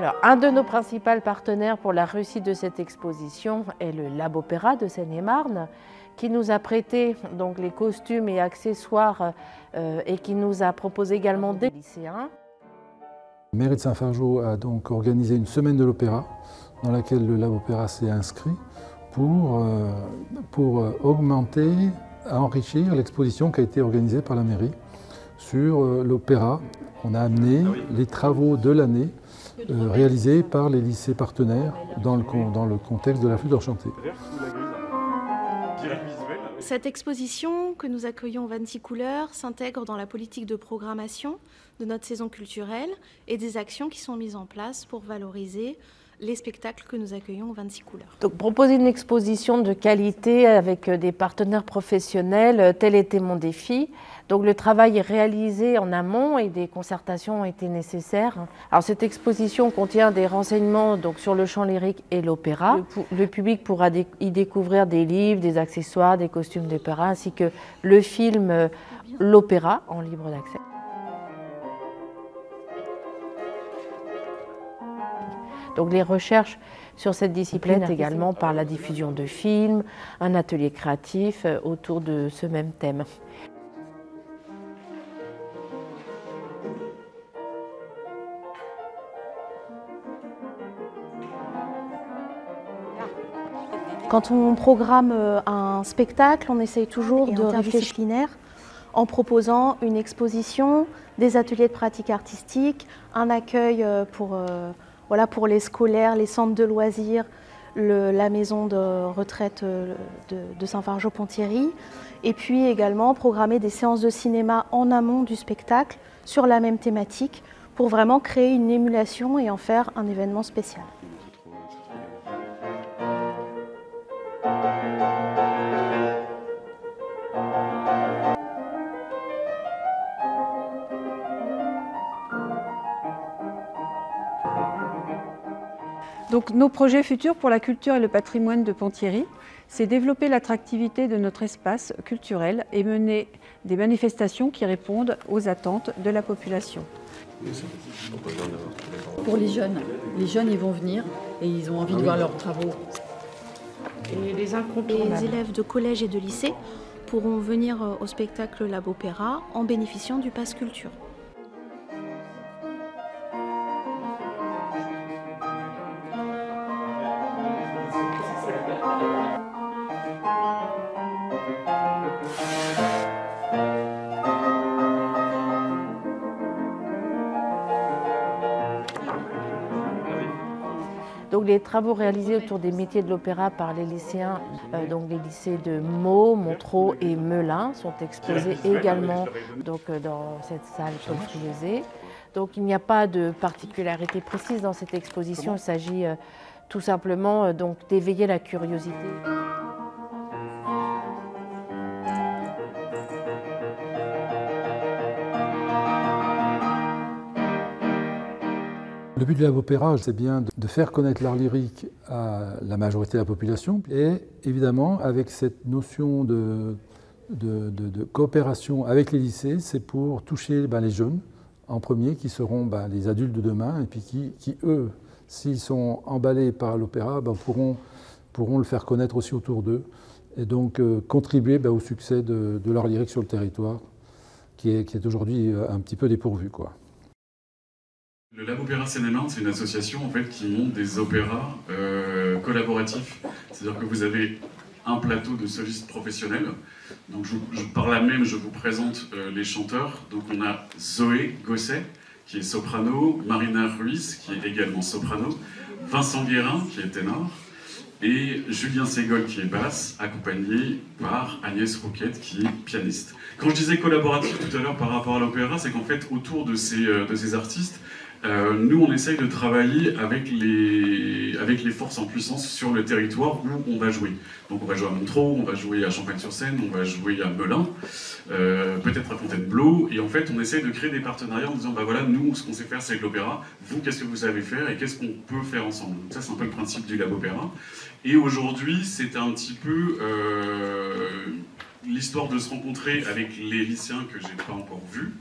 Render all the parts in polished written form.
Alors, un de nos principaux partenaires pour la réussite de cette exposition est le Lab Opéra de Seine-et-Marne, qui nous a prêté donc, les costumes et accessoires et qui nous a proposé également des lycéens. La mairie de Saint-Fargeau a donc organisé une semaine de l'opéra dans laquelle le Lab Opéra s'est inscrit pour augmenter, enrichir l'exposition qui a été organisée par la mairie sur l'opéra. On a amené les travaux de l'année réalisés par les lycées partenaires dans le contexte de la flûte enchantée. Cette exposition que nous accueillons 26 couleurs s'intègre dans la politique de programmation de notre saison culturelle et des actions qui sont mises en place pour valoriser les spectacles que nous accueillons 26 couleurs. Donc, proposer une exposition de qualité avec des partenaires professionnels, tel était mon défi. Donc le travail est réalisé en amont et des concertations ont été nécessaires. Alors cette exposition contient des renseignements donc, sur le chant lyrique et l'opéra. Le public pourra y découvrir des livres, des accessoires, des costumes d'opéra, ainsi que le film L'Opéra en libre d'accès. Donc les recherches sur cette discipline également par la diffusion de films, un atelier créatif autour de ce même thème. Quand on programme un spectacle, on essaye toujours de réfléchir en proposant une exposition, des ateliers de pratique artistique, un accueil pour les scolaires, les centres de loisirs, la maison de retraite de Saint-Fargeau-Ponthierry, et puis également programmer des séances de cinéma en amont du spectacle sur la même thématique pour vraiment créer une émulation et en faire un événement spécial. Donc, nos projets futurs pour la culture et le patrimoine de Ponthierry, c'est développer l'attractivité de notre espace culturel et mener des manifestations qui répondent aux attentes de la population. Pour les jeunes ils vont venir et ils ont envie de voir leurs travaux. Et les élèves de collège et de lycée pourront venir au spectacle Lab Opéra en bénéficiant du Pass Culture. Donc les travaux réalisés autour des métiers de l'opéra par les lycéens, donc les lycées de Meaux, Montereau et Melun sont exposés également donc, dans cette salle Paul Friezé. Donc il n'y a pas de particularité précise dans cette exposition, il s'agit tout simplement d'éveiller la curiosité. Le but du Lab Opéra, c'est bien de faire connaître l'art lyrique à la majorité de la population et évidemment avec cette notion de coopération avec les lycées, c'est pour toucher les jeunes en premier qui seront les adultes de demain et puis qui eux, s'ils sont emballés par l'opéra, pourront le faire connaître aussi autour d'eux et donc contribuer au succès de l'art lyrique sur le territoire qui est aujourd'hui un petit peu dépourvu, quoi. Le Lab Opéra Seine-et-Marne, c'est une association en fait, qui monte des opéras collaboratifs. C'est-à-dire que vous avez un plateau de solistes professionnels. Donc par là même, je vous présente les chanteurs. Donc on a Zoé Gosset, qui est soprano, Marina Ruiz, qui est également soprano, Vincent Guérin, qui est ténor, et Julien Ségol, qui est basse, accompagné par Agnès Rouquette, qui est pianiste. Quand je disais collaboratif tout à l'heure par rapport à l'opéra, c'est qu'en fait, autour de ces artistes, nous, on essaye de travailler avec les forces en puissance sur le territoire où on va jouer. Donc on va jouer à Montereau, on va jouer à Champagne-sur-Seine, on va jouer à Melun, peut-être à Fontainebleau, et en fait on essaye de créer des partenariats en disant voilà, nous, ce qu'on sait faire c'est l'opéra, vous, qu'est-ce que vous savez faire et qu'est-ce qu'on peut faire ensemble. Donc ça, c'est un peu le principe du Lab Opéra. Et aujourd'hui, c'est un petit peu l'histoire de se rencontrer avec les lycéens que j'ai pas encore vus,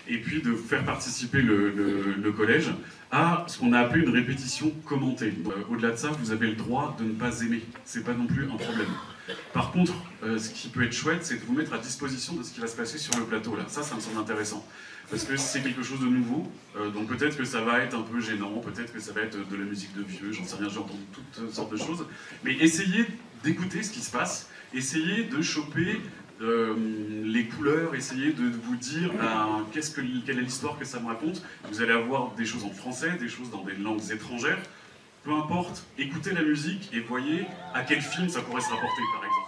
et puis de faire participer le collège à ce qu'on a appelé une répétition commentée. Au-delà de ça, vous avez le droit de ne pas aimer, c'est pas non plus un problème. Par contre, ce qui peut être chouette, c'est de vous mettre à disposition de ce qui va se passer sur le plateau là. Ça me semble intéressant. Parce que c'est quelque chose de nouveau, donc peut-être que ça va être un peu gênant, peut-être que ça va être de la musique de vieux, j'en sais rien, j'ai entendu toutes sortes de choses. Mais essayez d'écouter ce qui se passe, essayez de choper les couleurs, essayez de vous dire quelle est l'histoire que ça me raconte. Vous allez avoir des choses en français, des choses dans des langues étrangères. Peu importe, écoutez la musique et voyez à quel film ça pourrait se rapporter, par exemple.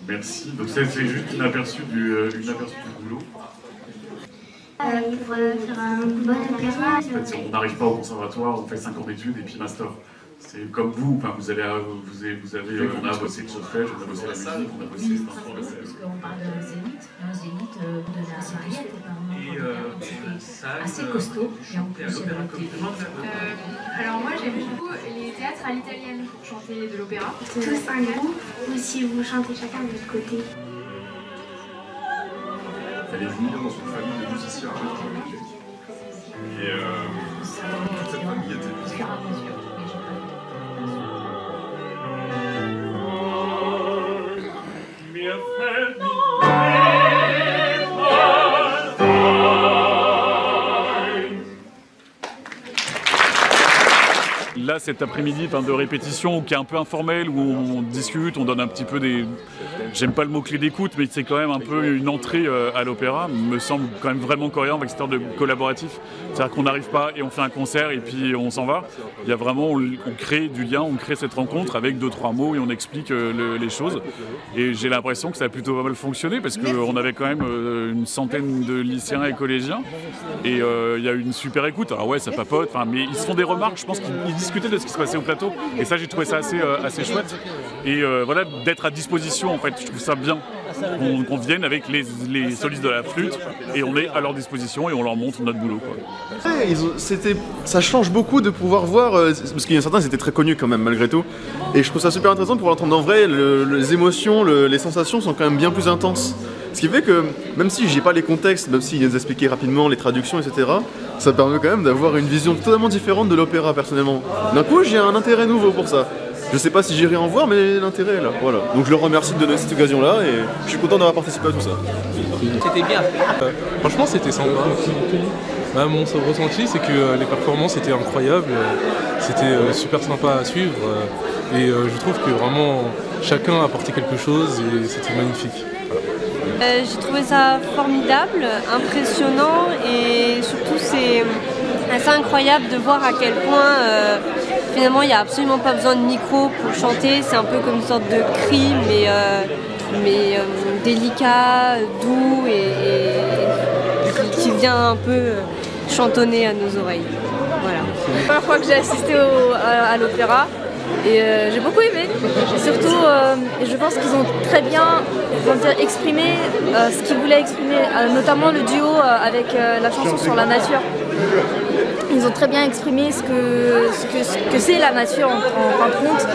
Merci. Donc c'est juste une aperçu du boulot. Il faut faire un bon opéra. En fait, on n'arrive pas au conservatoire, on fait 5 ans d'études et puis master. C'est comme vous, enfin, on a bossé le solfège, on a bossé la musique, on a bossé l'instrument. Parce qu'on parle de Zénith, le Zénith de la Syriette est assez costaud. Et en plus, alors moi j'aime beaucoup les théâtres à l'italienne pour chanter de l'opéra. Tous un groupe, ou si vous chantez chacun de votre côté. Elle est venue dans une famille de musiciens. Et toute cette famille était musicienne. Là, cet après-midi de répétition qui est un peu informel, où on discute, on donne un petit peu des... J'aime pas le mot-clé d'écoute, mais c'est quand même un peu une entrée à l'opéra, me semble quand même vraiment cohérent avec cette histoire de collaboratif. C'est-à-dire qu'on n'arrive pas et on fait un concert et puis on s'en va. Il y a vraiment, on crée du lien, on crée cette rencontre avec 2-3 mots et on explique les choses. Et j'ai l'impression que ça a plutôt pas mal fonctionné parce qu'on avait quand même une centaine de lycéens et collégiens et il y a eu une super écoute. Alors ouais, ça papote, mais ils se font des remarques, je pense qu'ils discutaient de ce qui se passait au plateau et ça j'ai trouvé ça assez chouette. Et voilà, d'être à disposition en fait, je trouve ça bien qu'on vienne avec les solistes de la flûte et on est à leur disposition et on leur montre notre boulot, quoi. Ouais, ça change beaucoup de pouvoir voir, parce qu'il y en a certains, ils étaient très connus quand même malgré tout. Et je trouve ça super intéressant de pouvoir l'entendre en vrai, les émotions, les sensations sont quand même bien plus intenses. Ce qui fait que, même si j'ai pas les contextes, même s'ils les expliquaient rapidement, les traductions, etc., ça permet quand même d'avoir une vision totalement différente de l'opéra personnellement. D'un coup, j'ai un intérêt nouveau pour ça. Je sais pas si j'irai en voir, mais l'intérêt est là. Voilà. Donc je leur remercie de donner cette occasion-là et je suis content d'avoir participé à tout ça. C'était bien. Franchement, c'était sympa. Mon ressenti, c'est que les performances étaient incroyables. C'était super sympa à suivre. Et je trouve que vraiment chacun a apporté quelque chose et c'était magnifique. J'ai trouvé ça formidable, impressionnant et surtout c'est assez incroyable de voir à quel point finalement il n'y a absolument pas besoin de micro pour chanter, c'est un peu comme une sorte de cri mais mais délicat, doux et qui vient un peu chantonner à nos oreilles. Voilà. C'est la première fois que j'ai assisté à l'opéra et j'ai beaucoup aimé. Et surtout, je pense qu'ils ont très bien exprimé ce qu'ils voulaient exprimer, notamment le duo avec la chanson sur la nature. Ils ont très bien exprimé ce que c'est la nature en fin de compte.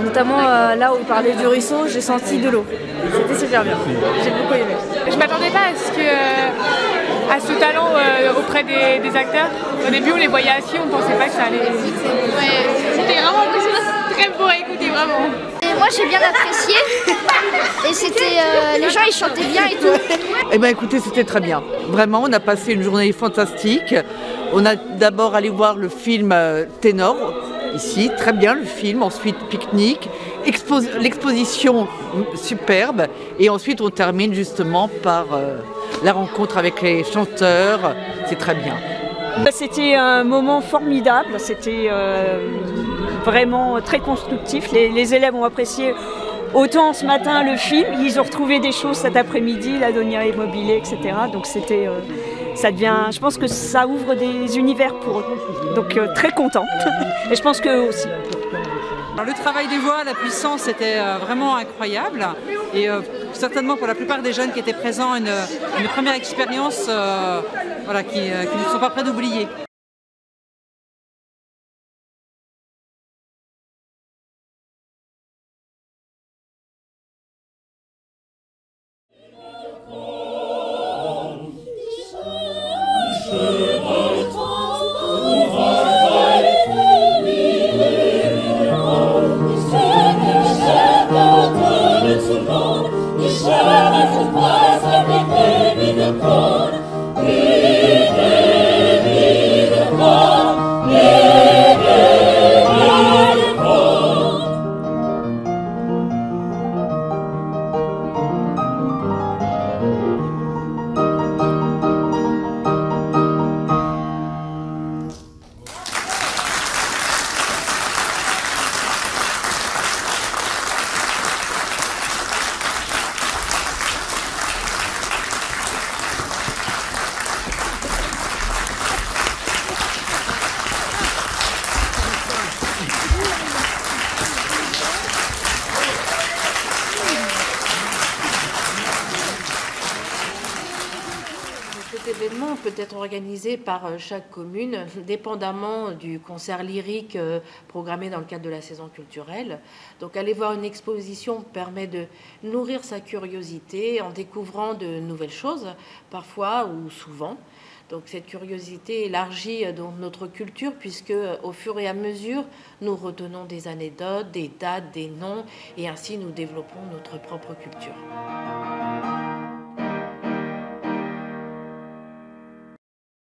Notamment là où ils parlaient du ruisseau, j'ai senti de l'eau. C'était super bien. J'ai beaucoup aimé. Je m'attendais pas à ce talent auprès des acteurs. Au début, on les voyait assis, on pensait pas que ça allait. Ouais, c'était vraiment impressionnant, très beau à écouter, vraiment. Et moi, j'ai bien apprécié. Et c'était, les gens, ils chantaient bien et tout. Eh bien, écoutez, c'était très bien. Vraiment, on a passé une journée fantastique. On a d'abord allé voir le film Ténor, ici, très bien le film. Ensuite, pique-nique, l'exposition superbe. Et ensuite, on termine justement par la rencontre avec les chanteurs. C'est très bien. C'était un moment formidable, c'était vraiment très constructif. Les élèves ont apprécié autant ce matin le film, ils ont retrouvé des choses cet après-midi, l'Adonia Immobilier, etc. Donc c'était, ça devient, je pense que ça ouvre des univers pour eux. Donc très content. Et je pense qu'eux aussi. Alors, le travail des voix, la puissance était vraiment incroyable et certainement pour la plupart des jeunes qui étaient présents une première expérience voilà, qui ne sont pas prêts d'oublier. Cet événement peut être organisé par chaque commune, dépendamment du concert lyrique programmé dans le cadre de la saison culturelle. Donc aller voir une exposition permet de nourrir sa curiosité en découvrant de nouvelles choses, parfois ou souvent. Donc cette curiosité élargit donc notre culture puisque au fur et à mesure, nous retenons des anecdotes, des dates, des noms et ainsi nous développons notre propre culture.